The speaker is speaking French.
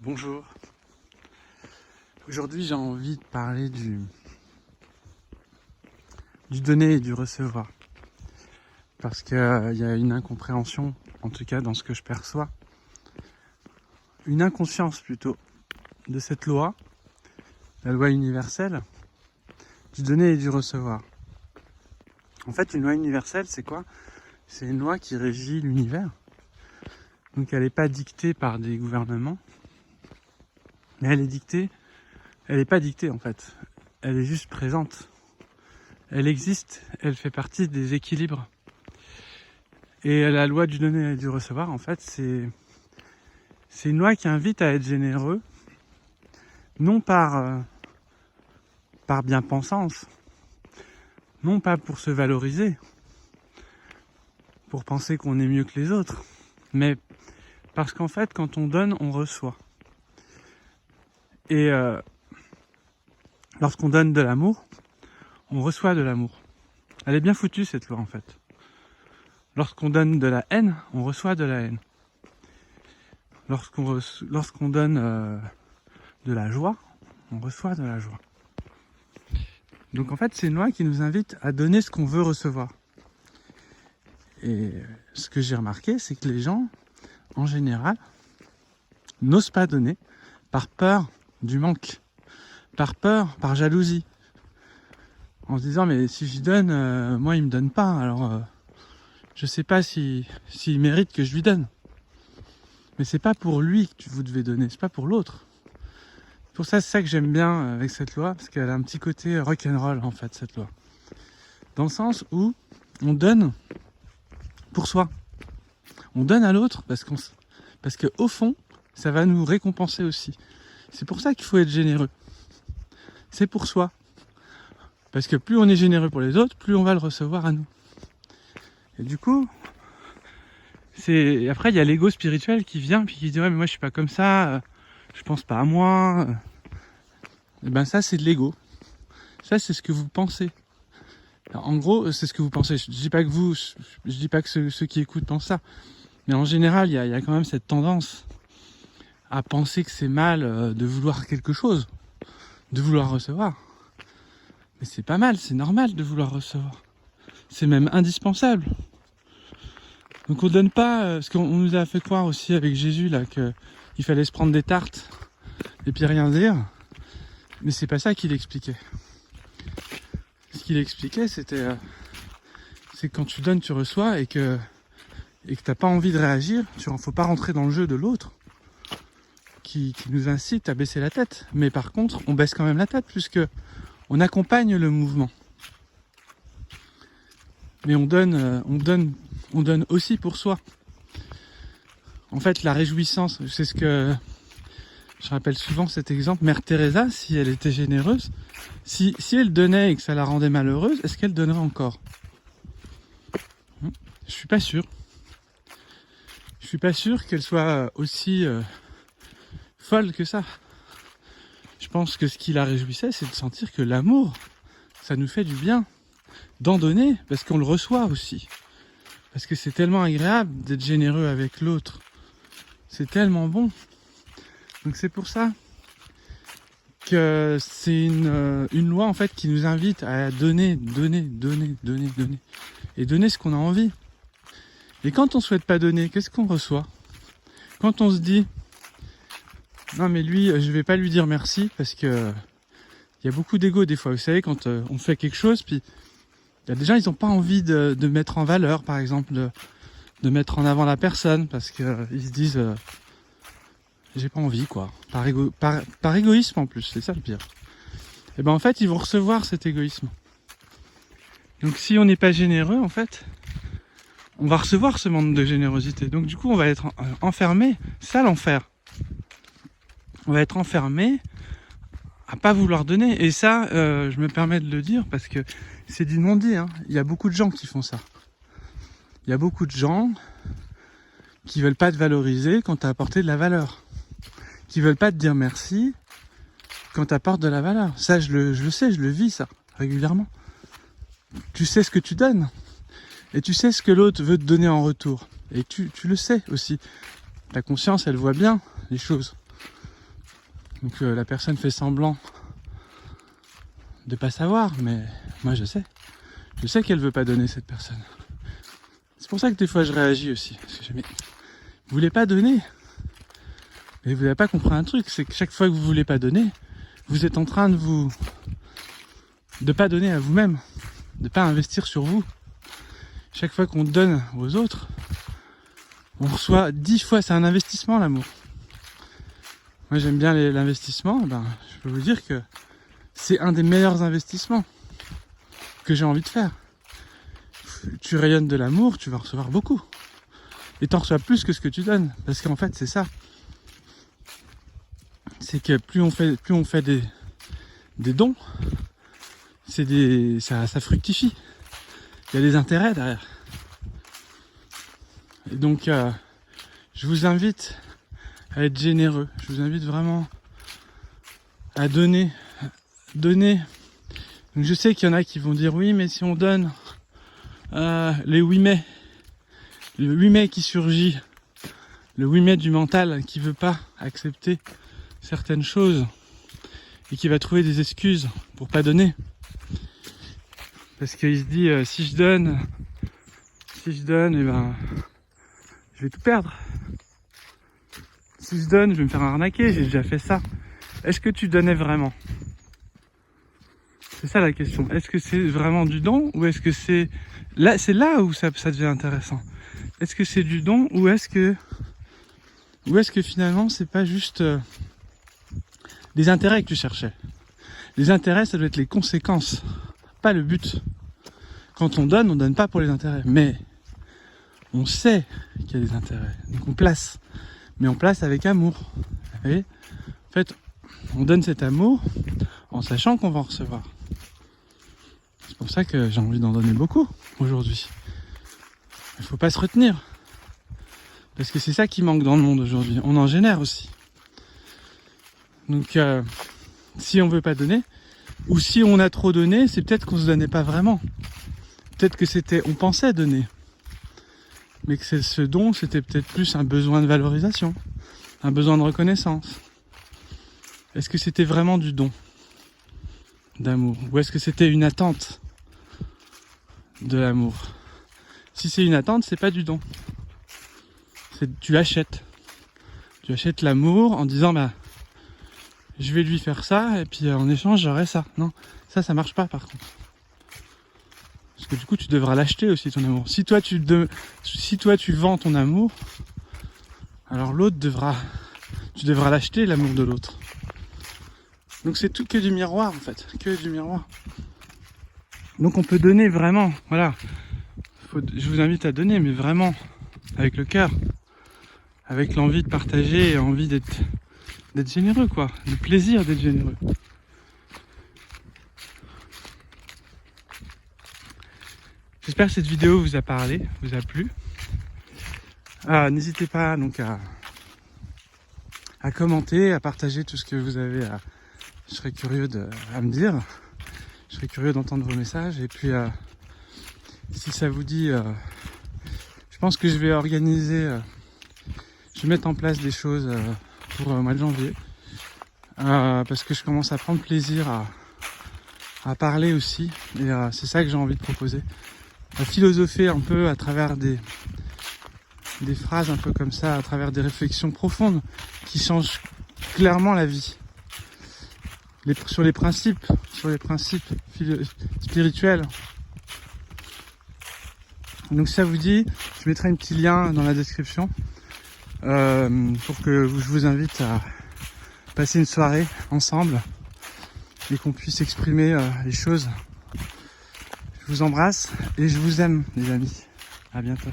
Bonjour. Aujourd'hui, j'ai envie de parler du donner et du recevoir. Parce qu'il y a une incompréhension, en tout cas dans ce que je perçois, une inconscience plutôt, de cette loi, la loi universelle, du donner et du recevoir. En fait, une loi universelle, c'est quoi? C'est une loi qui régit l'univers. Donc elle n'est pas dictée par des gouvernements, mais elle n'est pas dictée en fait. Elle est juste présente. Elle existe, elle fait partie des équilibres. Et la loi du donner et du recevoir, en fait, c'est une loi qui invite à être généreux, non par bien-pensance, non pas pour se valoriser, pour penser qu'on est mieux que les autres, mais parce qu'en fait, quand on donne, on reçoit. Et lorsqu'on donne de l'amour, on reçoit de l'amour. Elle est bien foutue cette loi en fait. Lorsqu'on donne de la haine, on reçoit de la haine. Lorsqu'on donne de la joie, on reçoit de la joie. Donc en fait, c'est une loi qui nous invite à donner ce qu'on veut recevoir. Et ce que j'ai remarqué, c'est que les gens, en général, n'osent pas donner par peur du manque, par jalousie. En se disant, mais si je donne, moi il me donne pas, alors je sais pas s'il mérite que je lui donne. Mais c'est pas pour lui que vous devez donner, c'est pas pour l'autre. Pour ça, c'est ça que j'aime bien avec cette loi, parce qu'elle a un petit côté rock'n'roll en fait, cette loi. Dans le sens où on donne pour soi. On donne à l'autre parce que au fond, ça va nous récompenser aussi. C'est pour ça qu'il faut être généreux. C'est pour soi. Parce que plus on est généreux pour les autres, plus on va le recevoir à nous. Et du coup, après il y a l'ego spirituel qui vient puis qui dit ouais mais moi je suis pas comme ça, je pense pas à moi. Et ben ça c'est de l'ego. Ça c'est ce que vous pensez. Alors, en gros c'est ce que vous pensez. Je dis pas que ceux qui écoutent pensent ça. Mais en général il y a quand même cette tendance à penser que c'est mal de vouloir quelque chose, de vouloir recevoir. Mais c'est pas mal, c'est normal de vouloir recevoir. C'est même indispensable. Donc on donne pas, parce qu'on nous a fait croire aussi avec Jésus là qu'il fallait se prendre des tartes et puis rien dire. Mais c'est pas ça qu'il expliquait. Ce qu'il expliquait c'est que quand tu donnes tu reçois et que t'as pas envie de réagir, faut pas rentrer dans le jeu de l'autre qui nous incite à baisser la tête. Mais par contre on baisse quand même la tête puisque on accompagne le mouvement. Mais on donne aussi pour soi. En fait, la réjouissance, c'est ce que je rappelle souvent cet exemple. Mère Teresa, si elle était généreuse, si elle donnait et que ça la rendait malheureuse, est-ce qu'elle donnerait encore? Je suis pas sûr. Je suis pas sûr qu'elle soit aussi folle que ça. Je pense que ce qui la réjouissait, c'est de sentir que l'amour, ça nous fait du bien. D'en donner, parce qu'on le reçoit aussi. Parce que c'est tellement agréable d'être généreux avec l'autre. C'est tellement bon. Donc c'est pour ça que c'est une loi en fait qui nous invite à donner. Et donner ce qu'on a envie. Et quand on souhaite pas donner, qu'est-ce qu'on reçoit? Quand on se dit non mais lui, je vais pas lui dire merci parce que il y a beaucoup d'ego des fois. Vous savez, quand on fait quelque chose, puis il y a des gens, ils n'ont pas envie de mettre en valeur, par exemple, de mettre en avant la personne, parce qu'ils se disent j'ai pas envie, quoi. Par égoïsme en plus, c'est ça le pire. Et ben en fait, ils vont recevoir cet égoïsme. Donc si on n'est pas généreux, en fait, on va recevoir ce manque de générosité. Donc du coup, on va être enfermé. C'est ça l'enfer. On va être enfermé à pas vouloir donner. Et ça, je me permets de le dire parce que c'est du non-dit, hein. Il y a beaucoup de gens qui font ça. Il y a beaucoup de gens qui veulent pas te valoriser quand tu as apporté de la valeur. Qui veulent pas te dire merci quand tu apportes de la valeur. Ça, je le sais, je le vis ça régulièrement. Tu sais ce que tu donnes. Et tu sais ce que l'autre veut te donner en retour. Et tu le sais aussi. Ta conscience, elle voit bien les choses. Donc la personne fait semblant de pas savoir, mais moi je sais. Je sais qu'elle veut pas donner, cette personne. C'est pour ça que des fois je réagis aussi. Parce que vous voulez pas donner. Mais vous n'avez pas compris un truc, c'est que chaque fois que vous voulez pas donner, vous êtes en train de pas donner à vous-même, de pas investir sur vous. Chaque fois qu'on donne aux autres, on reçoit 10 fois, c'est un investissement l'amour. Moi j'aime bien l'investissement, je peux vous dire que c'est un des meilleurs investissements que j'ai envie de faire. Tu rayonnes de l'amour, tu vas recevoir beaucoup. Et t'en reçois plus que ce que tu donnes. Parce qu'en fait c'est ça. C'est que plus on fait des dons, ça fructifie. Il y a des intérêts derrière. Et donc je vous invite à être généreux. Je vous invite vraiment à donner. Donc je sais qu'il y en a qui vont dire oui, mais si on donne les 8 mai, le 8 mai qui surgit, le 8 mai du mental qui veut pas accepter certaines choses et qui va trouver des excuses pour pas donner. Parce qu'il se dit si je donne, je vais tout perdre. Si je donne, je vais me faire arnaquer, j'ai déjà fait ça. Est-ce que tu donnais vraiment ? C'est ça la question. Est-ce que c'est vraiment du don ou est-ce que c'est là où ça devient intéressant. Est-ce que c'est du don ou est-ce que finalement c'est pas juste des intérêts que tu cherchais. Les intérêts, ça doit être les conséquences, pas le but. Quand on donne pas pour les intérêts, mais on sait qu'il y a des intérêts, donc on place, mais on place avec amour. Vous voyez ? En fait, on donne cet amour en sachant qu'on va en recevoir. C'est pour ça que j'ai envie d'en donner beaucoup aujourd'hui. Il faut pas se retenir. Parce que c'est ça qui manque dans le monde aujourd'hui. On en génère aussi. Donc, si on veut pas donner, ou si on a trop donné, c'est peut-être qu'on se donnait pas vraiment. Peut-être que on pensait donner. Mais que ce don, c'était peut-être plus un besoin de valorisation. Un besoin de reconnaissance. Est-ce que c'était vraiment du don d'amour? Ou est-ce que c'était une attente de l'amour? Si c'est une attente, c'est pas du don. Tu achètes. Tu achètes l'amour en disant je vais lui faire ça et puis en échange j'aurai ça. Non, ça marche pas par contre. Parce que du coup tu devras l'acheter aussi ton amour. Si toi tu vends ton amour, alors tu devras l'acheter l'amour de l'autre. Donc c'est tout que du miroir en fait, que du miroir. Donc on peut donner vraiment, voilà. Je vous invite à donner, mais vraiment avec le cœur, avec l'envie de partager et envie d'être généreux quoi, le plaisir d'être généreux. J'espère que cette vidéo vous a parlé, vous a plu. N'hésitez pas donc à commenter, à partager tout ce que vous avez je serais curieux à me dire. Je serais curieux d'entendre vos messages. Et puis, si ça vous dit, je pense que je vais je vais mettre en place des choses pour le mois de janvier. Parce que je commence à prendre plaisir à parler aussi. Et c'est ça que j'ai envie de proposer. À philosopher un peu à travers des phrases un peu comme ça, à travers des réflexions profondes qui changent clairement la vie. Sur les principes spirituels. Donc si ça vous dit, je mettrai un petit lien dans la description pour que je vous invite à passer une soirée ensemble et qu'on puisse exprimer les choses. Je vous embrasse et je vous aime les amis. À bientôt.